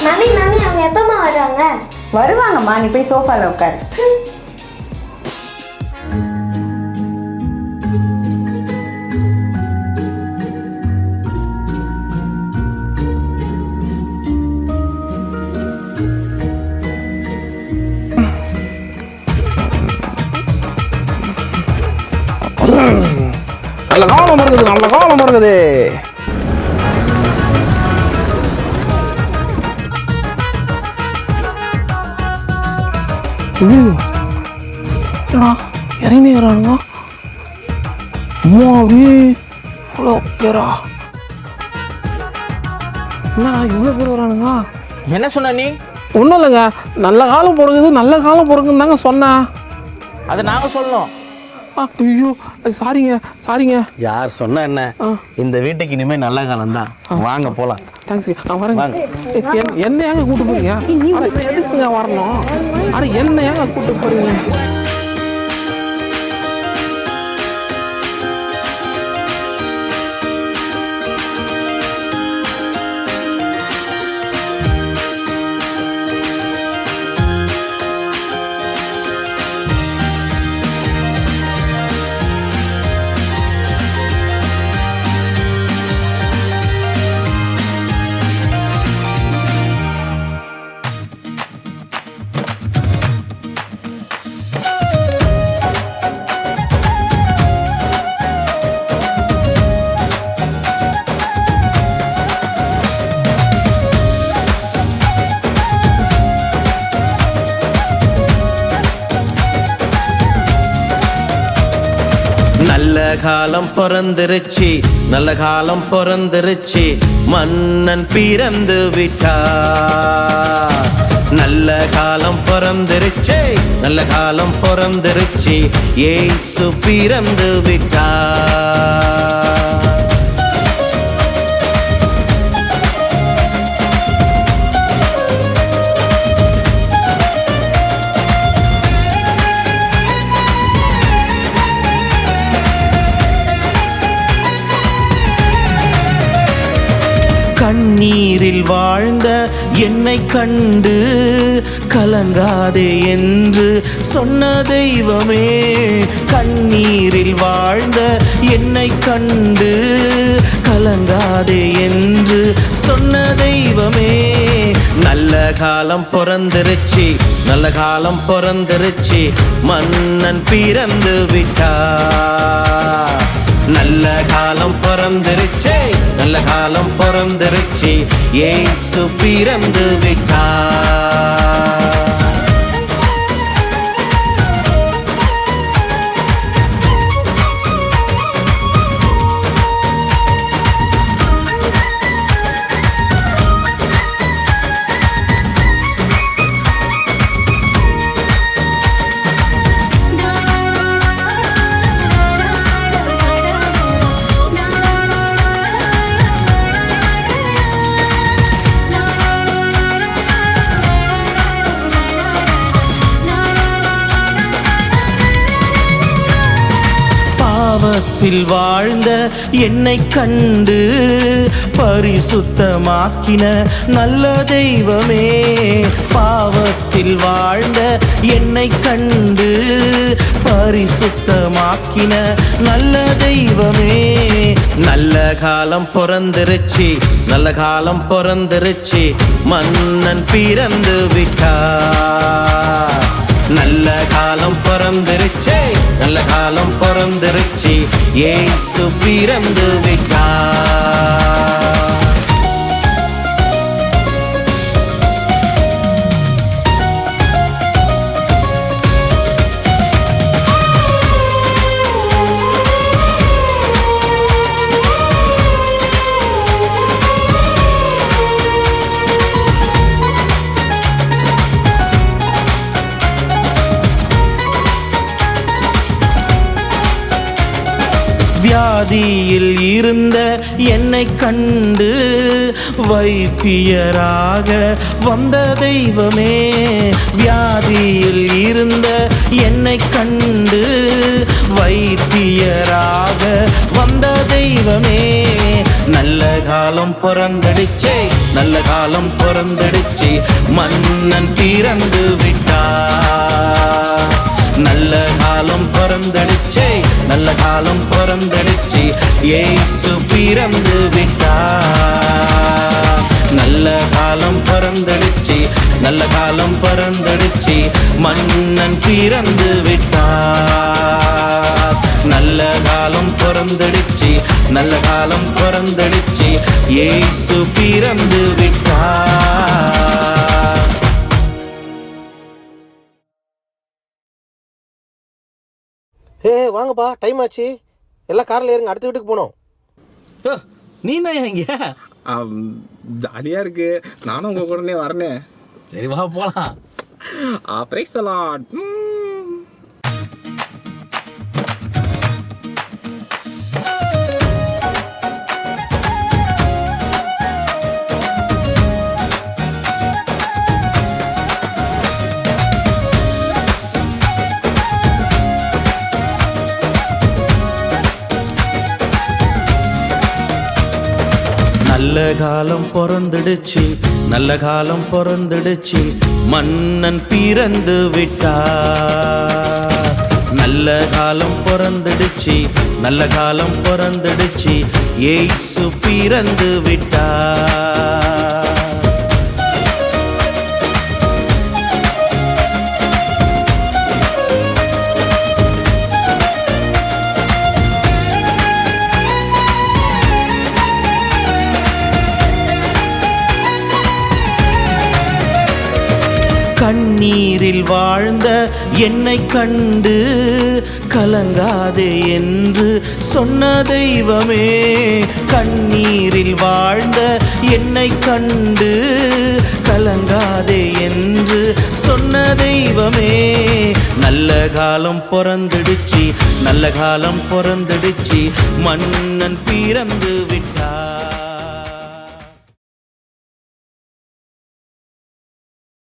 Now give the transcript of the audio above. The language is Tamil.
மம்மி மம்மி அவங்க எப்பமா வர்றாங்க? வருவாங்கம்மா, நீ போய் சோஃபால உட்காரு. நல்ல காலம் இருக்குது, நல்ல காலம் இருக்குது. இறங்கி வரானுங்க. அம்மா அப்படியே இவ்வளோ பேரா? என்னடா இவ்வளோ பேர் வரானுங்க? என்ன சொன்ன நீ? ஒன்றும் இல்லைங்க, நல்ல காலம் பிறகுது, நல்ல காலம் பிறகுன்னு தாங்க சொன்னேன். அதை நாங்க சொல்லணும். ஐயோ சாரிங்க சாரிங்க. யார் சொன்னா என்ன, இந்த வீட்டுக்கு இனிமே நல்ல காலம் தான். வாங்க போலாம். தேங்க்ஸ், நான் வரேங்க. என்ன ஏங்க கூட்டு போறீங்க? அட எதுக்குங்க வரணும்? அட என்ன ஏங்க கூட்டு போறீங்க? நல்ல காலம் பிறந்திருச்சு, நல்ல காலம் பிறந்திருச்சு, மன்னன் பிறந்து விட்டார். நல்ல காலம் பிறந்திருச்சு, நல்ல காலம் பிறந்திருச்சு, இயேசு பிறந்து விட்டார். கண்ணீரில் வாழ்ந்த என்னை கண்டு கலங்காதே என்று சொன்ன தெய்வமே, கண்ணீரில் வாழ்ந்த என்னை கண்டு கலங்காதே என்று சொன்ன தெய்வமே. நல்ல காலம் பிறந்திருச்சு, நல்ல காலம் பிறந்திருச்சு, மன்னன் பிறந்து விட்டார். நல்ல காலம் பிறந்திருச்சு, நல்ல காலம் பிறந்திருச்சு, இயேசு பிறந்து விட்டார். பாவத்தில் வாழ்ந்த என்னை கண்டு பரிசுத்தமாக்கின நல்ல தெய்வமே, பாவத்தில் வாழ்ந்த என்னை கண்டு பரிசுத்தமாக்கின நல்ல தெய்வமே. நல்ல காலம் பிறந்திருச்சு, நல்ல காலம் பிறந்திருச்சு, மன்னன் பிறந்து விட்டார். நல்ல காலம் பிறந்திருச்சு, நல்ல காலம் பிறந்திருச்சு, இயேசு பிறந்து விட்டார். வியாதியில் இருந்த என்னை கண்டு வைத்தியராக வந்த தெய்வமே, வியாதியில் இருந்த என்னை கண்டு வைத்தியராக வந்த தெய்வமே. நல்ல காலம் பிறந்தடிச்சே, நல்ல காலம் பிறந்தடிச்சு, மன்னன் பிறந்து விட்டார். நல்ல காலம் பிறந்தடிச்சே, நல்ல காலம் பிறந்தடிச்சு, இயேசு பிறந்து விட்டார். நல்ல காலம் பிறந்தடிச்சு, நல்ல காலம் பிறந்தடிச்சு, மன்னன் பிறந்து விட்டார். நல்ல காலம் பிறந்தடிச்சு, நல்ல காலம் பிறந்தடிச்சு, இயேசு பிறந்து விட்டார். வாங்கப்பா, டைம் ஆச்சு. எல்லாம் காரில் ஏறுங்க, அடுத்த வீட்டுக்கு போகணும். நீ என்ன இங்க? ஜாலியாக இருக்கு, நானும் உங்கள் கூடனே வரனே. சரி வா போலாம். Praise the Lord. நல்ல காலம் பிறந்துடுச்சு, நல்ல காலம் பிறந்துடுச்சு, மன்னன் பிறந்து விட்டார். நல்ல காலம் பிறந்துடுச்சு, நல்ல காலம் பிறந்துடுச்சு, இயேசு பிறந்து விட்டார். கண்ணீரில் வாழ்ந்த என்னை கண்டு கலங்காதே என்று சொன்ன தெய்வமே. கண்ணீரில் வாழ்ந்த என்னை கண்டு கலங்காதே என்று சொன்ன தெய்வமே. நல்ல காலம் பிறந்துடுச்சு, நல்ல காலம் பிறந்துடுச்சு, மன்னன் பிறந்து விட்டார்.